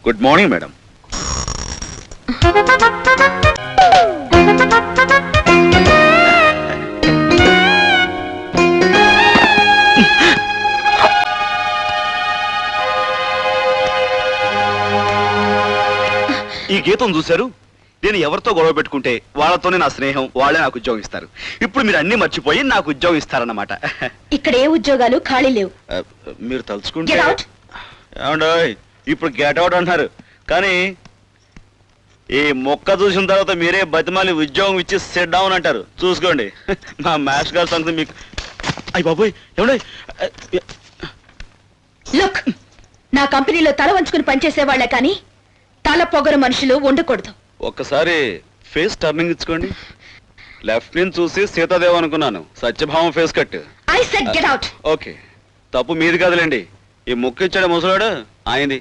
Good morning madam. ఈ గీతం చూశారు? నేను ఎవరితో గొడవ పెట్టుకుంటే వాళ్ళతోనే నా స్నేహం, వాళ్ళే నాకు ఉద్యోగం ఇస్తారు. ఇప్పుడు మీరు అన్ని మర్చిపోయి నాకు ఉద్యోగం ఇస్తారన్నమాట. ఇక్కడ ఏ ఉద్యోగాలు ఖాళీ లేవు. మీరు తలుచుకుంటే ఏమండోయ్, ఇప్పుడు గెట్ అవుట్ అంటున్నారు, కానీ ఈ మొక్క చూసిన తర్వాత మీరే బతిమాలి ఉద్యోగం ఇచ్చి సెట్ డౌన్ అంటారు. చూసుకోండి. మా మ్యాథ్స్ గారి సంగతి మీకు. అయ్య బాబోయ్, ఏమండోయ్. లుక్, నా కంపెనీలో తల వంచుకుని పనిచేసే వాళ్ళే కానీ తల పొగరు మనుషులు ఉండకూడదు. ఒక్కసారి ఫేస్ టర్నింగ్ ఇచ్చుకోండి. లెఫ్ట్ నుంచి చూసి సీతాదేవ్ అనుకున్నాను, Satyabhama face cut. I said get out. Okay, తప్పు మీది కాదులేండి. ఈ ముక్కు ఇచ్చాడు ముసలాడు, ఆయనది.